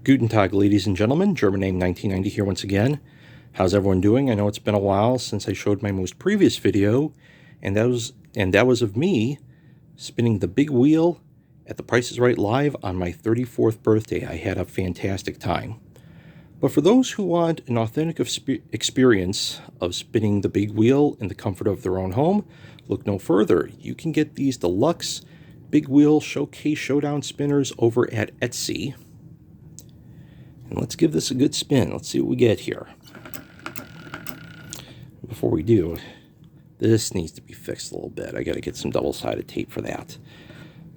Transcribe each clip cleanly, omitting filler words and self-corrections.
Guten Tag, ladies and gentlemen. German name 1990 here once again. How's everyone doing? I know it's been a while since I showed my most previous video, and that was of me spinning the big wheel at the Price is Right live on my 34th birthday. I had a fantastic time. But for those who want an authentic experience of spinning the big wheel in the comfort of their own home, look no further. You can get these deluxe big wheel Showcase Showdown spinners over at Etsy. And let's give this a good spin. Let's see what we get here. Before we do, this needs to be fixed a little bit. I got to get some double-sided tape for that.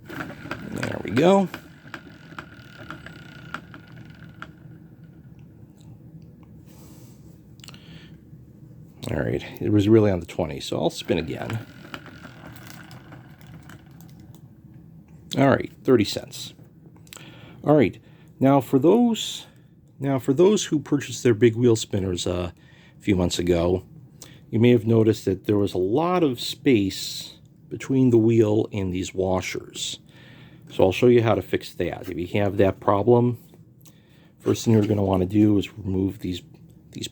There we go. All right, it was really on the 20, so I'll spin again. All right, 30 cents. All right, now for those who purchased their big wheel spinners a few months ago, you may have noticed that there was a lot of space between the wheel and these washers. So I'll show you how to fix that. If you have that problem, first thing you're going to want to do is remove these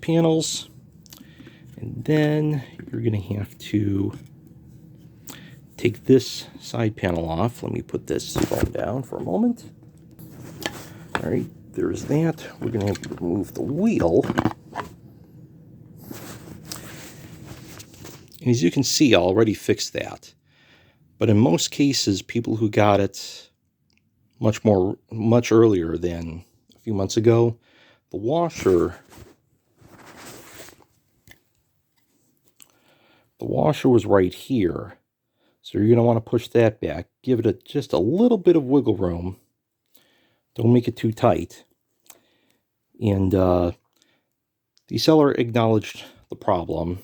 panels, and then you're going to have to take this side panel off. Let me put this phone down for a moment. All right. There's that. We're going to have to remove the wheel. And as you can see, I already fixed that. But in most cases, people who got it much earlier than a few months ago, the washer was right here. So you're going to want to push that back, give it just a little bit of wiggle room. Don't make it too tight. And the seller acknowledged the problem.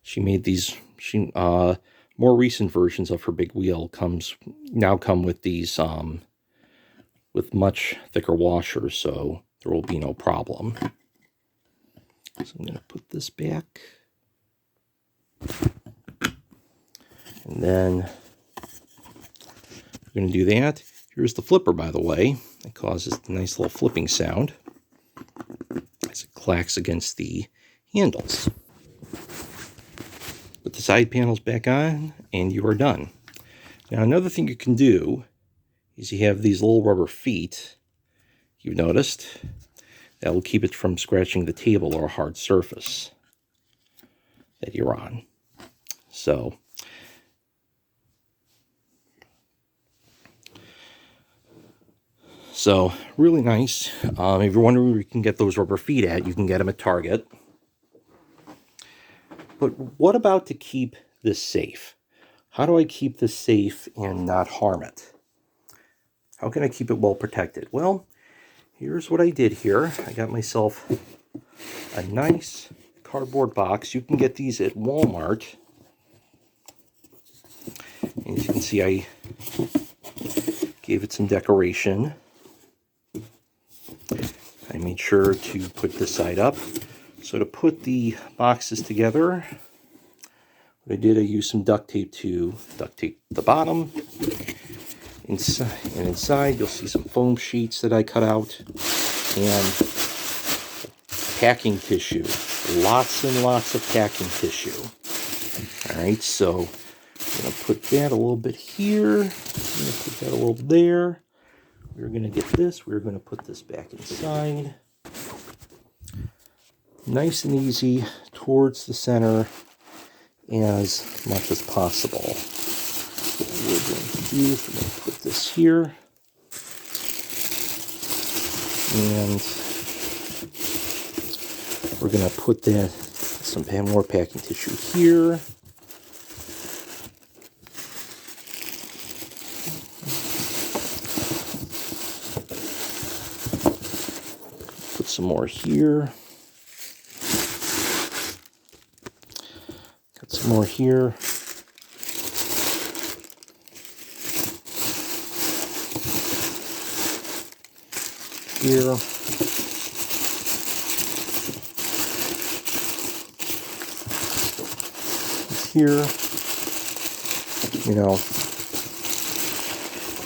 She made these more recent versions of her big wheel now come with these with much thicker washers, so there will be no problem. So I'm going to put this back. And then we're going to do that. Here's the flipper, by the way. It causes a nice little flipping sound as it clacks against the handles. Put the side panels back on, and you are done. Now, another thing you can do is you have these little rubber feet, you've noticed. That will keep it from scratching the table or a hard surface that you're on. So really nice. If you're wondering where you can get those rubber feet at, you can get them at Target. But what about to keep this safe? How do I keep this safe and not harm it? How can I keep it well protected? Well, here's what I did here. I got myself a nice cardboard box. You can get these at Walmart. And as you can see, I gave it some decoration. I made sure to put this side up. So to put the boxes together, what I did, I used some duct tape to duct tape the bottom. Inside you'll see some foam sheets that I cut out and packing tissue. Lots and lots of packing tissue. All right, so I'm going to put that a little bit here. I'm going to put that a little there. We're going to get this. We're going to put this back inside. Nice and easy towards the center as much as possible. So what we're going to do is we're going to put this here. And we're going to put some more packing tissue here. Put some more here. Got some more here. Here. Here. You know,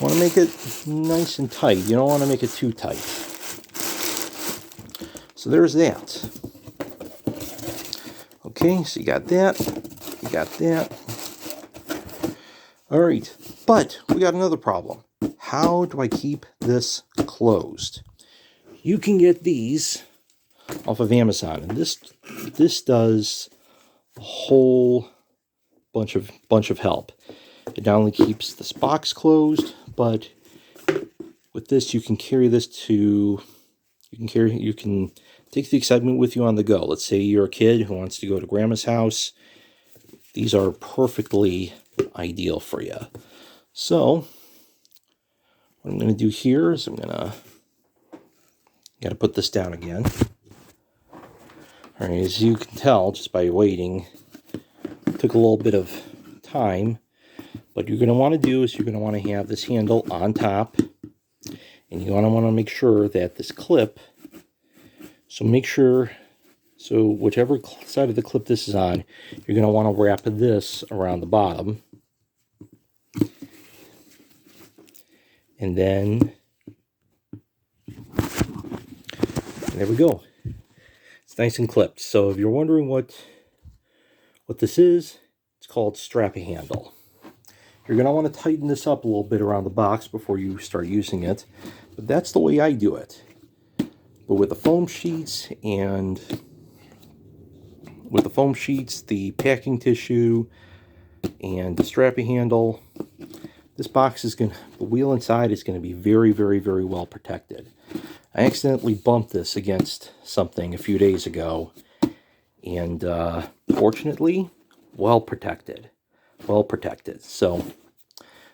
want to make it nice and tight. You don't want to make it too tight. So there's that. Okay, so you got that. You got that. All right, but we got another problem. How do I keep this closed? You can get these off of Amazon, and this does a whole bunch of help. It not only keeps this box closed, but with this you can carry this to you can take the excitement with you on the go. Let's say you're a kid who wants to go to grandma's house. These are perfectly ideal for you. So what I'm going to do here is I'm going to put this down again. All right, as you can tell just by waiting, it took a little bit of time. What you're going to want to do is you're going to want to have this handle on top, and you want to make sure that this clip, so whichever side of the clip this is on, you're going to want to wrap this around the bottom. And then, there we go. It's nice and clipped. So if you're wondering what this is, it's called strap a handle. You're going to want to tighten this up a little bit around the box before you start using it. But that's the way I do it. But with the foam sheets the packing tissue, and the strappy handle, this box the wheel inside is going to be very, very, very well protected. I accidentally bumped this against something a few days ago, and fortunately, well protected. Well protected. So,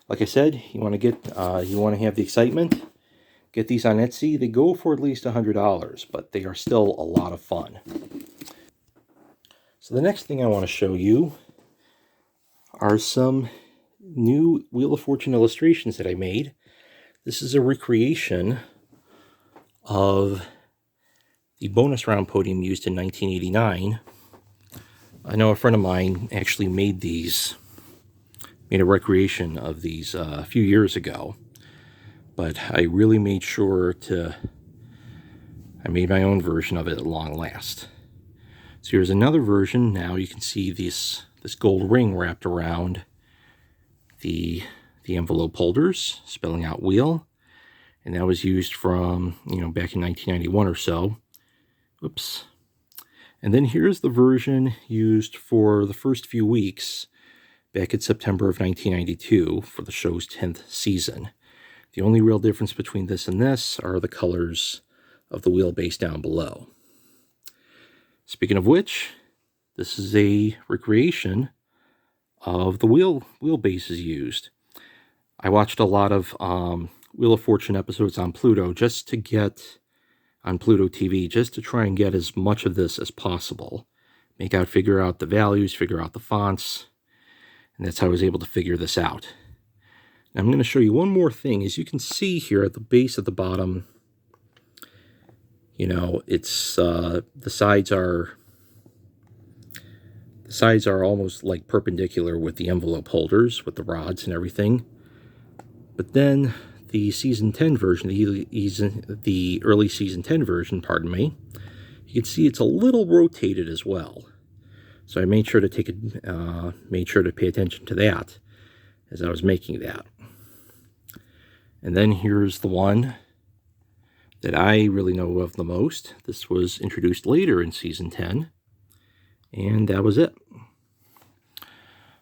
like I said, you want to have the excitement. Get these on Etsy. They go for at least $100, but they are still a lot of fun. So the next thing I want to show you are some new Wheel of Fortune illustrations that I made. This is a recreation of the bonus round podium used in 1989. I know a friend of mine actually made a recreation of these a few years ago, but I really made sure I made my own version of it at long last. So here's another version. Now you can see this gold ring wrapped around the envelope holders, spelling out wheel. And that was used from, back in 1991 or so. Whoops. And then here's the version used for the first few weeks back in September of 1992 for the show's 10th season. The only real difference between this and this are the colors of the wheelbase down below. Speaking of which, this is a recreation of the wheelbases used. I watched a lot of Wheel of Fortune episodes on Pluto on Pluto TV, just to try and get as much of this as possible. Figure out the values, figure out the fonts, and that's how I was able to figure this out. Now I'm going to show you one more thing. As you can see here at the base of the bottom, it's the sides are almost like perpendicular with the envelope holders, with the rods and everything. But then the season 10 version, the early season 10 version, pardon me, you can see it's a little rotated as well. So I made sure to pay attention to that as I was making that. And then here's the one that I really know of the most. This was introduced later in season 10, and that was it.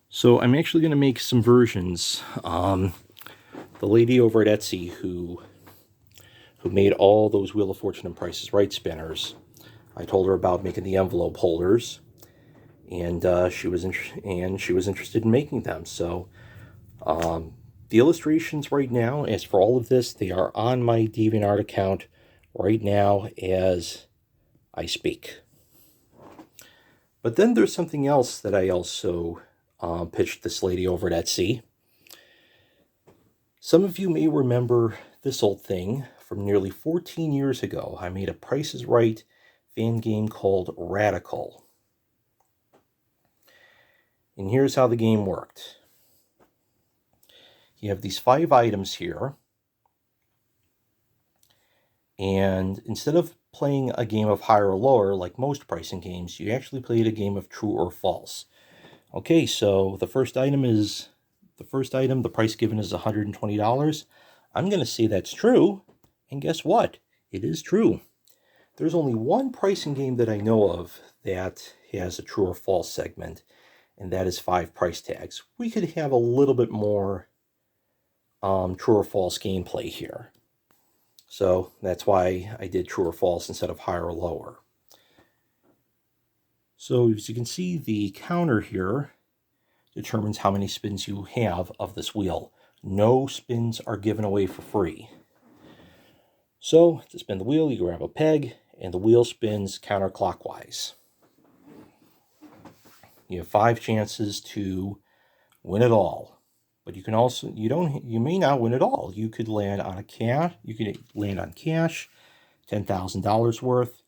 So I'm actually going to make some versions. The lady over at Etsy who made all those Wheel of Fortune and Price is Right spinners, I told her about making the envelope holders, and she was interested in making them. So the illustrations right now, as for all of this, they are on my DeviantArt account right now as I speak. But then there's something else that I also pitched this lady over at Etsy. Some of you may remember this old thing from nearly 14 years ago. I made a Price is Right fan game called Radical. And here's how the game worked. You have these 5 items here, And instead of playing a game of higher or lower like most pricing games, you actually played a game of true or false. Okay, so the first item, the price given is $120. I'm going to say that's true, and guess what? It is true. There's only one pricing game that I know of that has a true or false segment, and that is 5 price tags. We could have a little bit more true or false gameplay here. So that's why I did true or false instead of higher or lower. So as you can see, the counter here determines how many spins you have of this wheel. No spins are given away for free. So to spin the wheel, you grab a peg, and the wheel spins counterclockwise. You have 5 chances to win it all. But you can also, you may not win it all. You could land on cash, $10,000 worth.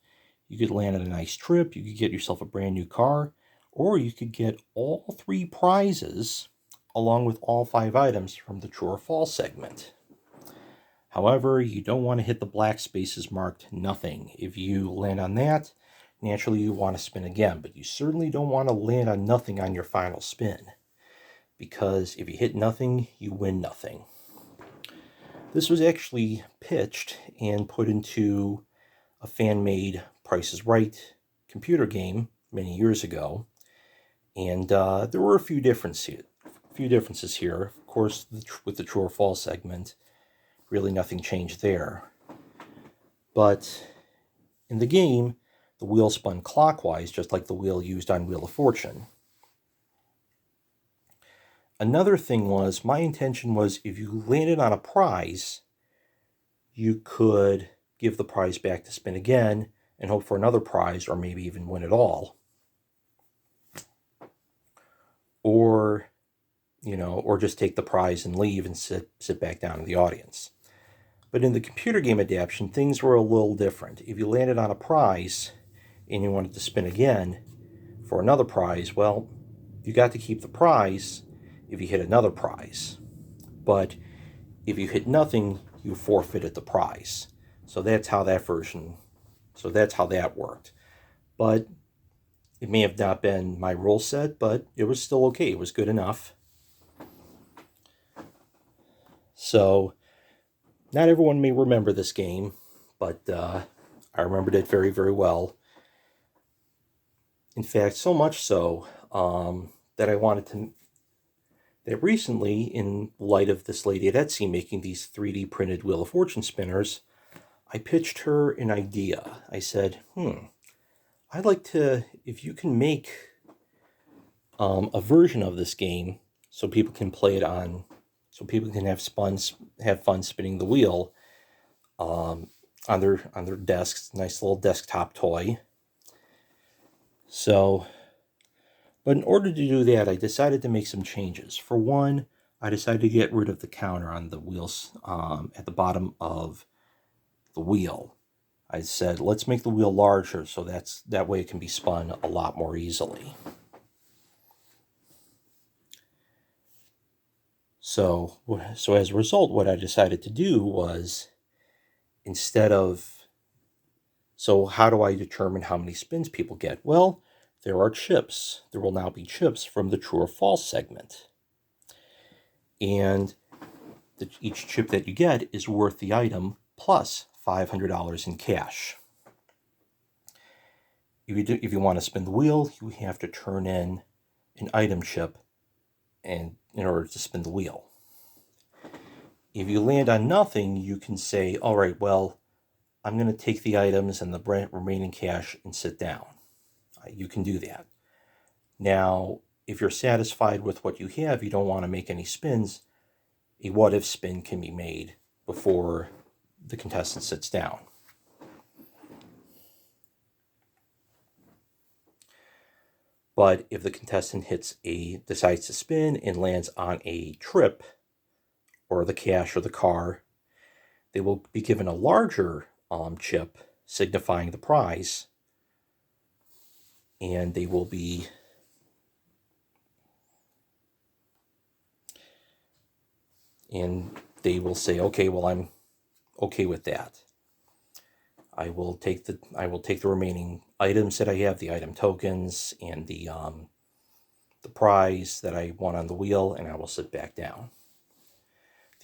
You could land on a nice trip. You could get yourself a brand new car, or you could get all 3 prizes along with all 5 items from the true or false segment. However, you don't want to hit the black spaces marked nothing. If you land on that, naturally you want to spin again, but you certainly don't want to land on nothing on your final spin, because if you hit nothing, you win nothing. This was actually pitched and put into a fan-made Price is Right computer game many years ago, and there were a few differences here. Of course, with the true or false segment, really nothing changed there. But in the game, the wheel spun clockwise, just like the wheel used on Wheel of Fortune. Another thing was, my intention was, if you landed on a prize, you could give the prize back to spin again and hope for another prize, or maybe even win it all. Or, or just take the prize and leave and sit back down in the audience. But in the computer game adaptation, things were a little different. If you landed on a prize and you wanted to spin again for another prize, well, you got to keep the prize if you hit another prize. But if you hit nothing, you forfeited the prize. So that's how that worked. But it may have not been my rule set, but it was still okay. It was good enough. So not everyone may remember this game, but I remembered it very, very well. In fact, so much so that recently, in light of this lady at Etsy making these 3D printed Wheel of Fortune spinners, I pitched her an idea. I said, I'd like to, if you can make a version of this game so people can play it on, so people can have fun spinning the wheel on their desks, nice little desktop toy. So, but in order to do that, I decided to make some changes. For one, I decided to get rid of the counter on the wheels at the bottom of the wheel. I said, let's make the wheel larger so that way it can be spun a lot more easily. So as a result, what I decided to do was, so how do I determine how many spins people get? Well, there are chips. There will now be chips from the true or false segment. And each chip that you get is worth the item plus $500 in cash. If you want to spin the wheel, you have to turn in an item chip in order to spin the wheel. If you land on nothing, you can say, all right, well, I'm going to take the items and the remaining cash and sit down. You can do that. Now, if you're satisfied with what you have, you don't want to make any spins, a what-if spin can be made before the contestant sits down. But if the contestant decides to spin and lands on a trip, or the cash or the car, they will be given a larger chip signifying the prize, and they will say, okay, well, I'm okay with that. I will take the remaining items that I have, the item tokens and the prize that I won on the wheel, and I will sit back down.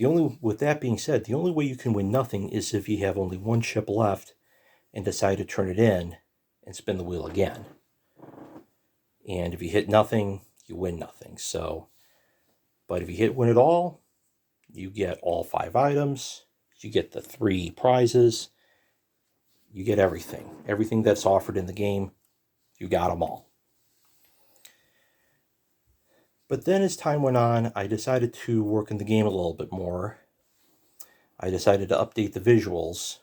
With that being said, the only way you can win nothing is if you have only one chip left and decide to turn it in and spin the wheel again. And if you hit nothing, you win nothing. So, but if you win it all, you get all 5 items, you get the 3 prizes, you get everything. Everything that's offered in the game, you got them all. But then as time went on, I decided to work in the game a little bit more. I decided to update the visuals,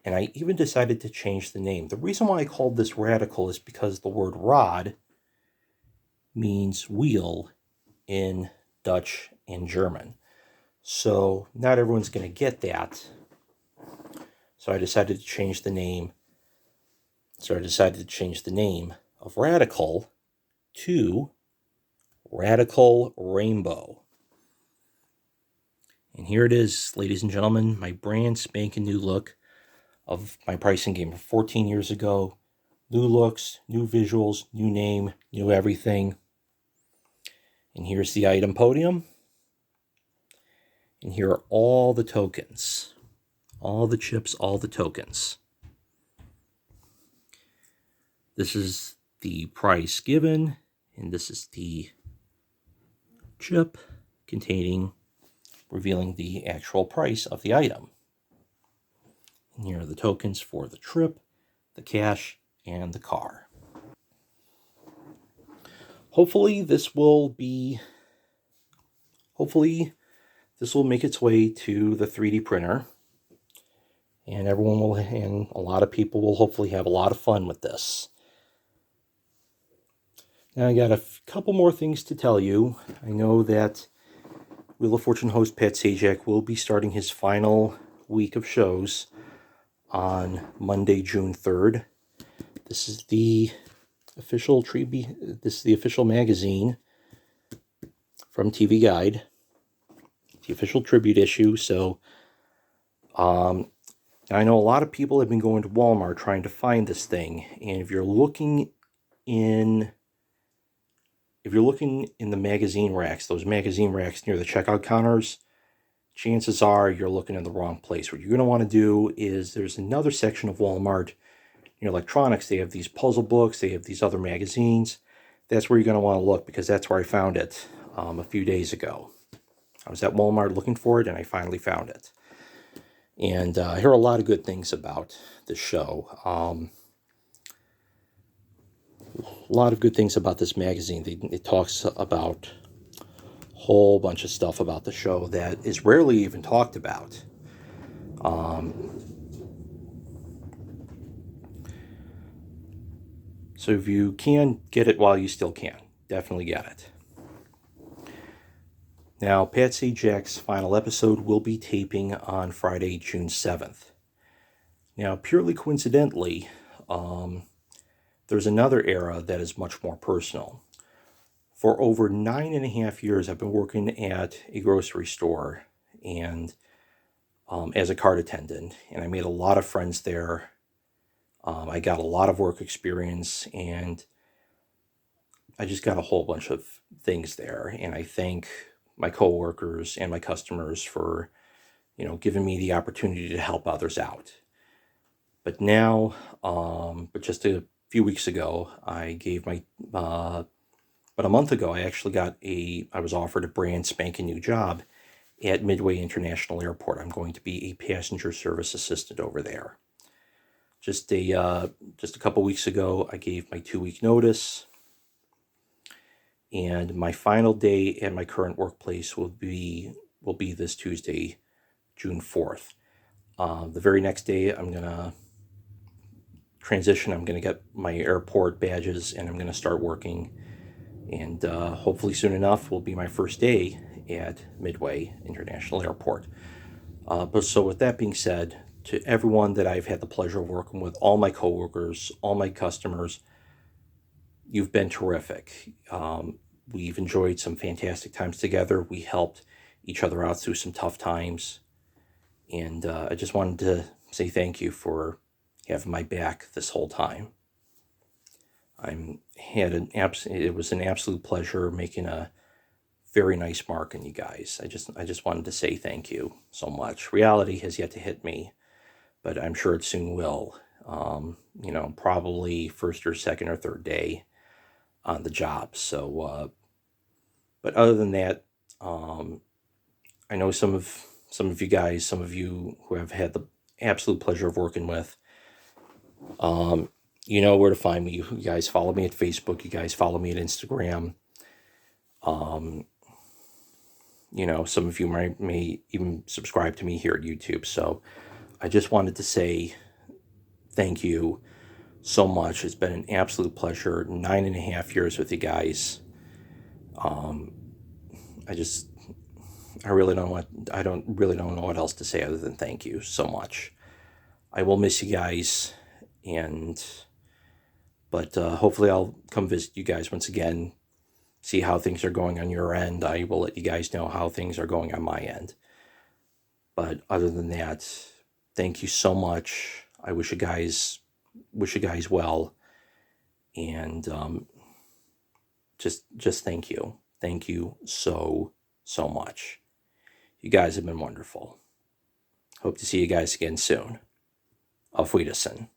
and I even decided to change the name. The reason why I called this Radical is because the word rod means wheel in Dutch and German. So not everyone's going to get that. So I decided to change the name. So I decided to change the name of Radical to Radical Rainbow. And here it is, ladies and gentlemen, my brand spanking new look of my pricing game of 14 years ago. New looks, new visuals, new name, new everything. And here's the item podium. And here are all the tokens. All the chips, all the tokens. This is the price given, and this is the chip revealing the actual price of the item. And here are the tokens for the trip, the cash, and the car. Hopefully this will make its way to the 3D printer, and a lot of people will hopefully have a lot of fun with this. Now I got a couple more things to tell you. I know that Wheel of Fortune host Pat Sajak will be starting his final week of shows on Monday, June 3rd. This is the official magazine from TV Guide, the official tribute issue. So I know a lot of people have been going to Walmart trying to find this thing, and if you're looking in the magazine racks, those magazine racks near the checkout counters, chances are you're looking in the wrong place. What you're going to want to do is, there's another section of Walmart near electronics. They have these puzzle books, they have these other magazines. That's where you're going to want to look, because that's where I found it a few days ago. I was at Walmart looking for it, and I finally found it. And I hear a lot of good things about this show. A lot of good things about this magazine. It talks about a whole bunch of stuff about the show that is rarely even talked about. So if you can, get it while you still can. Definitely get it. Now, Pat Sajak's final episode will be taping on Friday, June 7th. Now, purely coincidentally, there's another era that is much more personal. For over 9.5 years, I've been working at a grocery store and as a cart attendant, and I made a lot of friends there. I got a lot of work experience, and I just got a whole bunch of things there. And I thank my coworkers and my customers for, giving me the opportunity to help others out. But now, just a few weeks ago, about a month ago, I was offered a brand spanking new job at Midway International Airport. I'm going to be a passenger service assistant over there. Just a couple weeks ago, I gave my 2-week notice, and my final day at my current workplace will be this Tuesday, June 4th. The very next day, I'm gonna transition. I'm gonna get my airport badges, and I'm gonna start working. And hopefully soon enough will be my first day at Midway International Airport. So with that being said, to everyone that I've had the pleasure of working with, all my coworkers, all my customers, you've been terrific. We've enjoyed some fantastic times together. We helped each other out through some tough times. And I just wanted to say thank you for having my back this whole time. It was an absolute pleasure making a very nice mark on you guys. I just wanted to say thank you so much. Reality has yet to hit me, but I'm sure it soon will. Probably first or second or third day on the job. So, but other than that, I know some of you guys, some of you who I've had the absolute pleasure of working with, you know where to find me. You guys follow me at Facebook. You guys follow me at Instagram. Some of you may even subscribe to me here at YouTube. So I just wanted to say thank you so much. It's been an absolute pleasure. 9.5 years with you guys. I don't really don't know what else to say other than thank you so much. I will miss you guys, but hopefully I'll come visit you guys once again, see how things are going on your end. I will let you guys know how things are going on my end. But other than that, thank you so much. I wish you guys well, and just thank you. Thank you so much. You guys have been wonderful. Hope to see you guys again soon. Auf Wiedersehen.